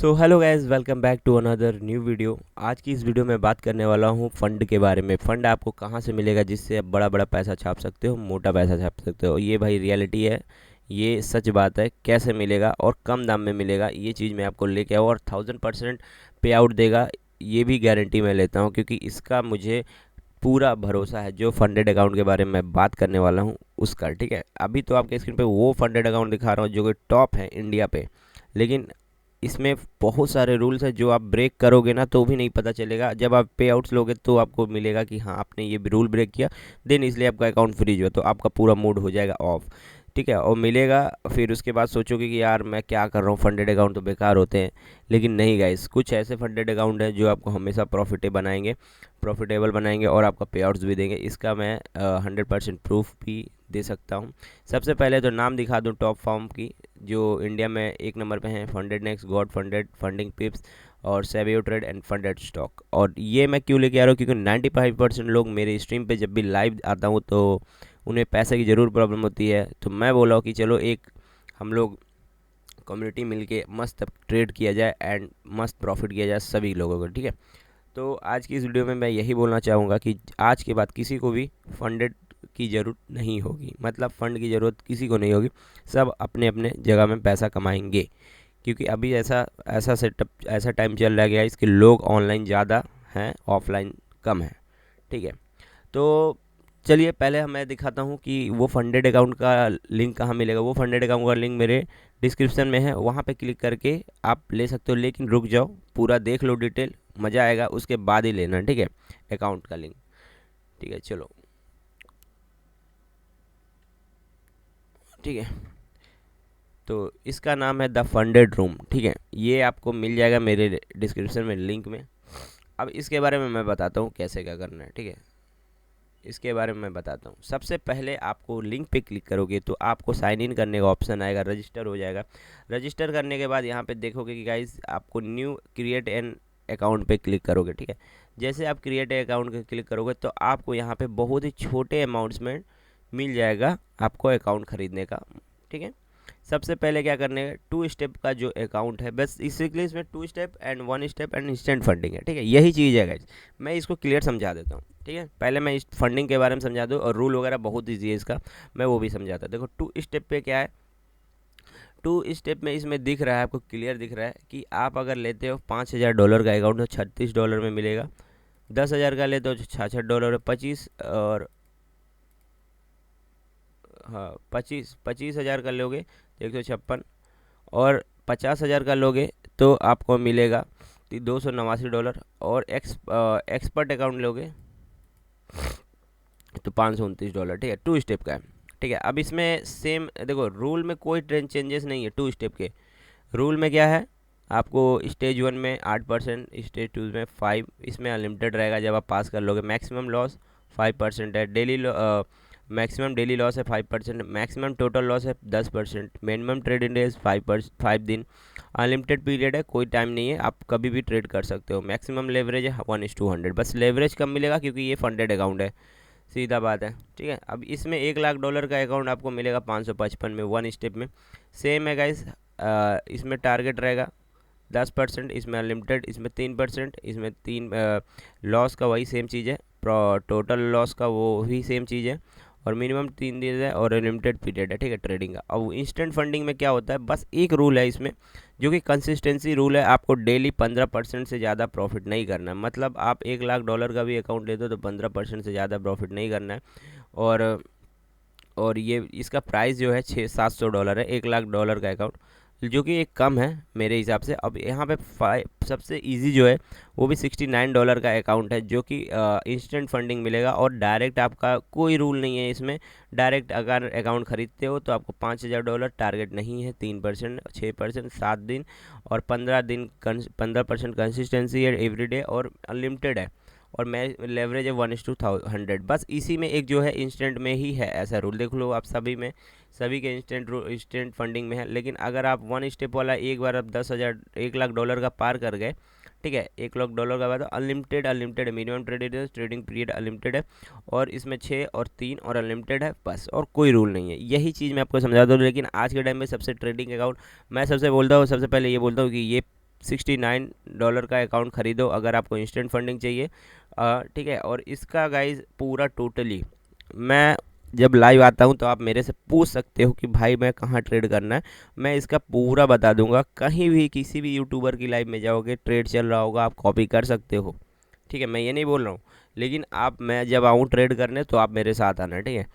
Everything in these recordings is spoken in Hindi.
So hello guys, welcome back to another new video. आज की इस वीडियो में बात करने वाला हूँ फंड के बारे में। फ़ंड आपको कहाँ से मिलेगा जिससे आप बड़ा बड़ा पैसा छाप सकते हो, मोटा पैसा छाप सकते हो। ये भाई रियलिटी है, ये सच बात है। कैसे मिलेगा और कम दाम में मिलेगा, ये चीज़ मैं आपको लेके आऊँ और 1000% पे आउट देगा, ये भी गारंटी मैं लेता हूँ, क्योंकि इसका मुझे पूरा भरोसा है। जो फंडेड अकाउंट के बारे में मैं बात करने वाला हूँ उसका, ठीक है। अभी तो आपके स्क्रीन पे वो फंडेड अकाउंट दिखा रहा हूँ जो कि टॉप है इंडिया पे, लेकिन इसमें बहुत सारे रूल्स हैं जो आप ब्रेक करोगे ना तो भी नहीं पता चलेगा। जब आप पे आउट्स लोगे तो आपको मिलेगा कि हाँ आपने ये रूल ब्रेक किया, देन इसलिए आपका अकाउंट फ्रीज हुआ, तो आपका पूरा मूड हो जाएगा ऑफ, ठीक है। और मिलेगा, फिर उसके बाद सोचोगे कि यार मैं क्या कर रहा हूँ, फंडेड अकाउंट तो बेकार होते हैं। लेकिन नहीं गाइस, कुछ ऐसे फंडेड अकाउंट हैं जो आपको हमेशा प्रॉफिटेबल बनाएंगे और आपका पे आउट्स भी देंगे। इसका मैं 100% प्रूफ भी दे सकता हूँ। सबसे पहले तो नाम दिखा दूँ टॉप फॉर्म की, जो इंडिया में एक नंबर पे हैं। Funded next, god funded, funding pips और सेवियो ट्रेड एंड फंडेड स्टॉक। और ये मैं क्यों लेके आ रहा हूँ, क्योंकि 95% लोग मेरे स्ट्रीम पे जब भी लाइव आता हूँ तो उन्हें पैसे की ज़रूर प्रॉब्लम होती है। तो मैं बोला हूँ कि चलो एक हम लोग कम्युनिटी मिलके मस्त ट्रेड किया जाए एंड मस्त प्रॉफिट किया जाए सभी लोगों को, ठीक है। तो आज की इस वीडियो में मैं यही बोलना चाहूँगा कि आज के बाद किसी को भी फंडेड की ज़रूरत नहीं होगी, मतलब फ़ंड की ज़रूरत किसी को नहीं होगी। सब अपने अपने जगह में पैसा कमाएंगे, क्योंकि अभी ऐसा ऐसा सेटअप, ऐसा टाइम चल रहा है इसके, लोग ऑनलाइन ज़्यादा हैं, ऑफलाइन कम है, ठीक है। तो चलिए पहले मैं दिखाता हूँ कि वो फंडेड अकाउंट का लिंक कहाँ मिलेगा। वो फंडेड अकाउंट का लिंक मेरे डिस्क्रिप्शन में है, वहाँ पे क्लिक करके आप ले सकते हो। लेकिन रुक जाओ, पूरा देख लो डिटेल, मज़ा आएगा, उसके बाद ही लेना, ठीक है, अकाउंट का लिंक, ठीक है। चलो, ठीक है। तो इसका नाम है द फंडेड रूम, ठीक है। ये आपको मिल जाएगा मेरे डिस्क्रिप्शन में लिंक में। अब इसके बारे में मैं बताता हूँ कैसे क्या करना है, ठीक है। इसके बारे में मैं बताता हूँ। सबसे पहले आपको लिंक पे क्लिक करोगे तो आपको साइन इन करने का ऑप्शन आएगा, रजिस्टर हो जाएगा। रजिस्टर करने के बाद यहाँ पे देखोगे कि गाइस आपको न्यू क्रिएट एन अकाउंट पे क्लिक करोगे, ठीक है। जैसे आप क्रिएट अकाउंट पे क्लिक करोगे तो आपको यहाँ पे बहुत ही छोटे अमाउंट्स में मिल जाएगा आपको अकाउंट ख़रीदने का, ठीक है। सबसे पहले क्या करने का, 2 स्टेप का जो अकाउंट है, बस इसीलिए इसमें 2 step and 1 step and instant funding है, ठीक है। यही चीज़ है गाइस, मैं इसको क्लियर समझा देता हूँ, ठीक है। पहले मैं इस फंडिंग के बारे में समझा दूँ, और रूल वगैरह बहुत ईजी है इसका, मैं वो भी समझाता हूँ। देखो 2 स्टेप पे क्या है, 2 स्टेप में इसमें दिख रहा है आपको, क्लियर दिख रहा है कि आप अगर लेते हो $5000 का अकाउंट तो $36 में मिलेगा। 10,000 का लेते हो तो $66, 25 और हाँ 25,000 का लोगे तो 156, और 50,000 का लोगे तो आपको मिलेगा $289। और एक्सपर्ट अकाउंट लोगे तो $529, ठीक है। 2 स्टेप का है, ठीक है। अब इसमें सेम देखो, रूल में कोई ट्रेंड चेंजेस नहीं है। 2 स्टेप के रूल में क्या है, आपको स्टेज 1 में 8%, स्टेज 2 में 5, इसमें अनलिमिटेड रहेगा जब आप पास कर लोगे। मैक्सिमम लॉस 5% है, मैक्सिमम डेली लॉस है 5%, मैक्सिमम टोटल लॉस है 10%, मिनिमम ट्रेडिंग डेज 5 दिन, अनलिमिटेड पीरियड है, कोई टाइम नहीं है, आप कभी भी ट्रेड कर सकते हो। मैक्सिमम लेवरेज है 1:100, बस लेवरेज कम मिलेगा क्योंकि ये फंडेड अकाउंट है, सीधा बात है, ठीक है। अब इसमें $1,00,000 का अकाउंट आपको मिलेगा 555 में, 1 स्टेप में। सेम है गाइस, इसमें टारगेट रहेगा 10%, इसमें अनलिमिटेड, इसमें 3%, इसमें 3 लॉस का वही सेम चीज़ है, टोटल लॉस का वो ही सेम चीज़ है, और मिनिमम 3 दिन है, और अनलिमिटेड पीरियड है, ठीक है, ट्रेडिंग का। अब इंस्टेंट फंडिंग में क्या होता है, बस एक रूल है इसमें, जो कि कंसिस्टेंसी रूल है। आपको डेली 15% से ज़्यादा प्रॉफिट नहीं करना है, मतलब आप $1,00,000 का भी अकाउंट लेते हो तो 15% से ज़्यादा प्रॉफिट नहीं करना है। और ये इसका प्राइस जो है $600-700 है, $1,00,000 का अकाउंट, जो कि एक कम है मेरे हिसाब से। अब यहाँ पे सबसे इजी जो है वो भी $69 का अकाउंट है, जो कि इंस्टेंट फंडिंग मिलेगा, और डायरेक्ट आपका कोई रूल नहीं है इसमें। डायरेक्ट अगर अकाउंट ख़रीदते हो तो आपको $5,000, टारगेट नहीं है, 3%, 6%, 7 दिन, और 15 दिन 15% कंसिस्टेंसी है एवरीडे, और अनलिमिटेड है, और मैं लेवरेज है 1:100। बस इसी में एक जो है इंस्टेंट में ही है ऐसा रूल, देख लो आप सभी में, सभी के इंस्टेंट फंडिंग में है। लेकिन अगर आप 1 स्टेप वाला एक बार आप 10,000 $1,00,000 का पार कर गए, ठीक है, $1,00,000 का बाद unlimited minimum trading period unlimited है, और इसमें 6 और 3 और अनलिमिटेड है बस, और कोई रूल नहीं है। यही चीज़ मैं आपको समझा दूँ। लेकिन आज के टाइम में सबसे ट्रेडिंग अकाउंट, मैं सबसे बोलता हूँ, सबसे पहले ये बोलता हूँ कि ये $69 का अकाउंट ख़रीदो अगर आपको इंस्टेंट फंडिंग चाहिए। ठीक है, और इसका गाइज पूरा टोटली मैं जब लाइव आता हूँ तो आप मेरे से पूछ सकते हो कि भाई मैं कहाँ ट्रेड करना है, मैं इसका पूरा बता दूंगा। कहीं भी किसी भी यूट्यूबर की लाइव में जाओगे, ट्रेड चल रहा होगा, आप कॉपी कर सकते हो। ठीक है, मैं ये नहीं बोल रहा हूँ, लेकिन आप मैं जब आऊँ ट्रेड करने तो आप मेरे साथ आना। ठीक है,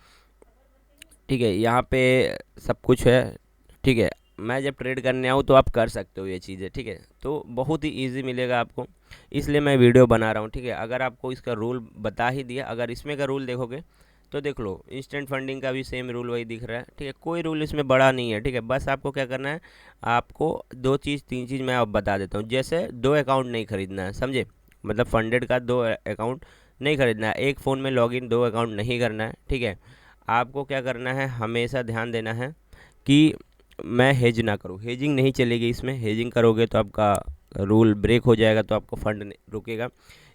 ठीक है, यहाँ पे सब कुछ है। ठीक है, मैं जब ट्रेड करने आऊँ तो आप कर सकते हो ये चीज़ें। ठीक है, तो बहुत ही इजी मिलेगा आपको, इसलिए मैं वीडियो बना रहा हूँ। ठीक है, अगर आपको इसका रूल बता ही दिया, अगर इसमें का रूल देखोगे तो देख लो, इंस्टेंट फंडिंग का भी सेम रूल वही दिख रहा है। ठीक है, कोई रूल इसमें बड़ा नहीं है। ठीक है, बस आपको क्या करना है, आपको दो चीज़ तीन चीज़ मैं अब बता देता हूँ। जैसे दो अकाउंट नहीं खरीदना है, समझे, मतलब फंडेड का दो अकाउंट नहीं खरीदना है, एक फ़ोन में लॉगिन दो अकाउंट नहीं करना है। ठीक है, आपको क्या करना है, हमेशा ध्यान देना है कि मैं हेज ना करूँ, हेजिंग नहीं चलेगी इसमें। हेजिंग करोगे तो आपका रूल ब्रेक हो जाएगा, तो आपको फंड रुकेगा।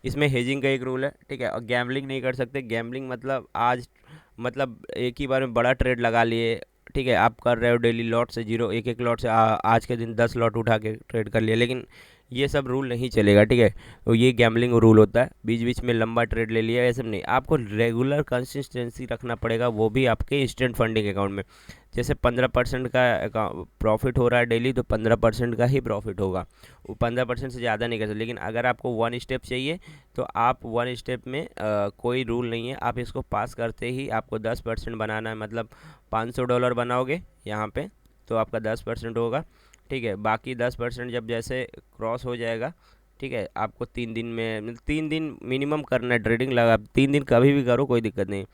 इसमें हेजिंग का एक रूल है। ठीक है, और गैम्बलिंग नहीं कर सकते। गैम्बलिंग मतलब आज मतलब एक ही बार में बड़ा ट्रेड लगा लिए। ठीक है, आप कर रहे हो डेली लॉट से जीरो, एक एक लॉट से आज के दिन 10 लॉट उठा के ट्रेड कर लिया, लेकिन ये सब रूल नहीं चलेगा। ठीक है, तो ये गैम्बलिंग रूल होता है। बीच बीच में लंबा ट्रेड ले लिया, ऐसा नहीं, आपको रेगुलर कंसिस्टेंसी रखना पड़ेगा, वो भी आपके इंस्टेंट फंडिंग अकाउंट में। जैसे 15% का प्रॉफिट हो रहा है डेली, तो 15% का ही प्रॉफिट होगा, वो 15% से ज़्यादा नहीं कर सकते। लेकिन अगर आपको वन स्टेप चाहिए तो आप वन स्टेप में कोई रूल नहीं है, आप इसको पास करते ही आपको 10% बनाना है। मतलब $500 बनाओगे यहाँ पे तो आपका 10% होगा। ठीक है, बाकी 10% जब जैसे क्रॉस हो जाएगा, ठीक है, आपको 3 दिन में, मतलब 3 दिन मिनिमम करना है ट्रेडिंग। लगा 3 दिन कभी भी करो, कोई दिक्कत नहीं,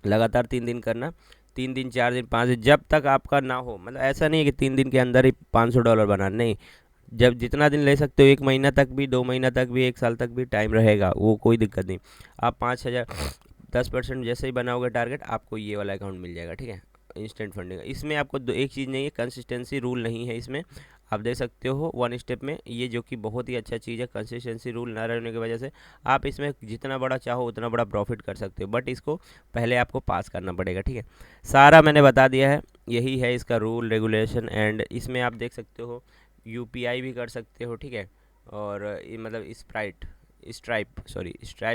लगातार 3 दिन करना। 3 दिन 4 दिन 5 दिन, जब तक आपका ना हो, मतलब ऐसा नहीं है कि 3 दिन के अंदर ही $500 बनाना, नहीं। जब जितना दिन ले सकते हो, 1 महीना तक भी, 2 महीना तक भी, 1 साल तक भी टाइम रहेगा, वो कोई दिक्कत नहीं। आप 5,000 10% जैसे ही बनाओगे टारगेट, आपको ये वाला अकाउंट मिल जाएगा। ठीक है, इंस्टेंट फंडिंग। इसमें आपको एक चीज़ नहीं है, कंसिस्टेंसी रूल नहीं है इसमें। आप देख सकते हो वन स्टेप में, ये जो कि बहुत ही अच्छा चीज़ है। कंसिस्टेंसी रूल ना रहने की वजह से आप इसमें जितना बड़ा चाहो उतना बड़ा प्रॉफिट कर सकते हो, बट इसको पहले आपको पास करना पड़ेगा। ठीक है, सारा मैंने बता दिया है, यही है इसका रूल रेगुलेशन। एंड इसमें आप देख सकते हो यूपीआई भी कर सकते हो। ठीक है, और ये मतलब स्ट्राइप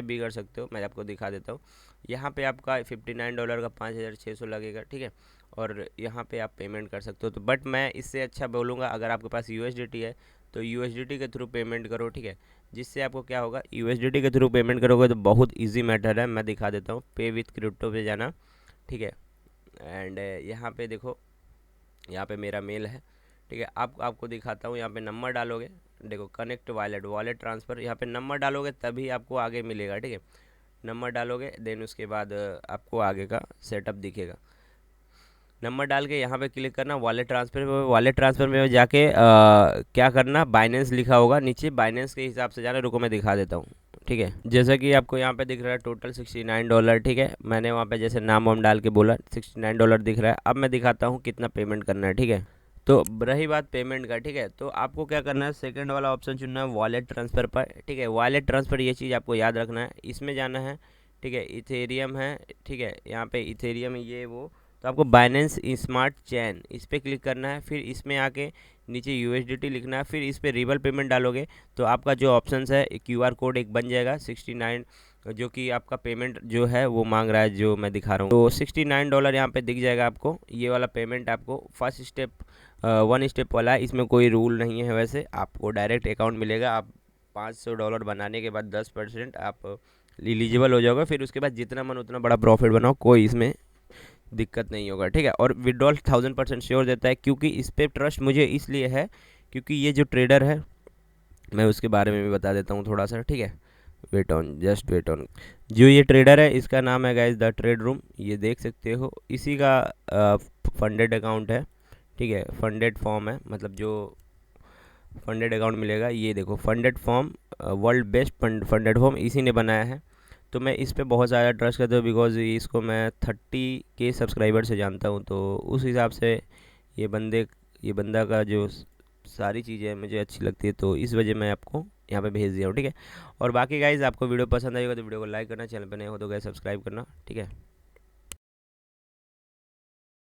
भी कर सकते हो। मैं आपको दिखा देता हूँ। यहाँ पे आपका $59 का 5,600 लगेगा। ठीक है, और यहाँ पे आप पेमेंट कर सकते हो। तो बट मैं इससे अच्छा बोलूँगा, अगर आपके पास यूएसडीटी है तो यूएसडीटी के थ्रू पेमेंट करो। ठीक है, जिससे आपको क्या होगा, यूएसडीटी के थ्रू पेमेंट करोगे तो बहुत ईजी मैटर है। मैं दिखा देता हूँ, पे विथ क्रिप्टो पे जाना। ठीक है, एंड यहाँ पे देखो, यहाँ पे मेरा मेल है। ठीक है, आपको दिखाता हूँ। यहाँ पे नंबर डालोगे, देखो कनेक्ट वॉलेट ट्रांसफ़र, यहाँ पे नंबर डालोगे तभी आपको आगे मिलेगा। ठीक है, नंबर डालोगे, देन उसके बाद आपको आगे का सेटअप दिखेगा। नंबर डाल के यहाँ पे क्लिक करना, वॉलेट ट्रांसफ़र में जाके क्या करना, बाइनेंस लिखा होगा नीचे, बाइनेंस के हिसाब से जाना। रुको मैं दिखा देता हूँ। ठीक है, जैसा कि आपको यहाँ पे दिख रहा है टोटल $69। ठीक है, मैंने वहाँ पे जैसे नाम वाम डाल के बोला, $69 दिख रहा है। अब मैं दिखाता हूँ कितना पेमेंट करना है। ठीक है, तो रही बात पेमेंट का, ठीक है, तो आपको क्या करना है, सेकंड वाला ऑप्शन चुनना है वॉलेट ट्रांसफ़र पर। ठीक है, वॉलेट ट्रांसफ़र, ये चीज़ आपको याद रखना है, इसमें जाना है। ठीक है, इथेरियम है। ठीक है, यहाँ पे इथेरियम ये वो, तो आपको बाइनेंस स्मार्ट चैन इस पर क्लिक करना है। फिर इसमें आके नीचे यूएसडीटी लिखना है, फिर इस पर रिबल पेमेंट डालोगे तो आपका जो ऑप्शंस है, क्यूआर कोड एक बन जाएगा 69, जो कि आपका पेमेंट जो है वो मांग रहा है, जो मैं दिखा रहा हूँ। तो $69 यहाँ पे दिख जाएगा आपको। ये वाला पेमेंट आपको फर्स्ट स्टेप, वन स्टेप वाला है, इसमें कोई रूल नहीं है। वैसे आपको डायरेक्ट अकाउंट मिलेगा। आप $500 बनाने के बाद 10% आप एलिजिबल हो जाओगे। फिर उसके बाद जितना मन उतना बड़ा प्रॉफिट बनाओ, कोई इसमें दिक्कत नहीं होगा। ठीक है, और विड्रॉल 1000% श्योर देता है, क्योंकि इस पर ट्रस्ट मुझे इसलिए है क्योंकि ये जो ट्रेडर है, मैं उसके बारे में भी बता देता हूँ थोड़ा सा। ठीक है, वेट ऑन, जो ये ट्रेडर है इसका नाम है गाइस द ट्रेड रूम। ये देख सकते हो, इसी का फंडेड अकाउंट है। ठीक है, फंडेड फॉर्म है, मतलब जो फंडेड अकाउंट मिलेगा, ये देखो funded form, world best funded form इसी ने बनाया है। तो मैं इस पे बहुत ज़्यादा ट्रस्ट करता हूँ, बिकॉज इसको मैं 30K सब्सक्राइबर से जानता हूँ। तो उस हिसाब से ये बंदा का जो सारी चीज़ें मुझे अच्छी लगती है, तो इस वजह मैं आपको यहाँ पे भेज दिया हूँ। ठीक है, और बाकी गाइज़ आपको वीडियो पसंद आई होगा तो वीडियो को लाइक करना, चैनल पर नए हो तो गाइस सब्सक्राइब करना। ठीक है।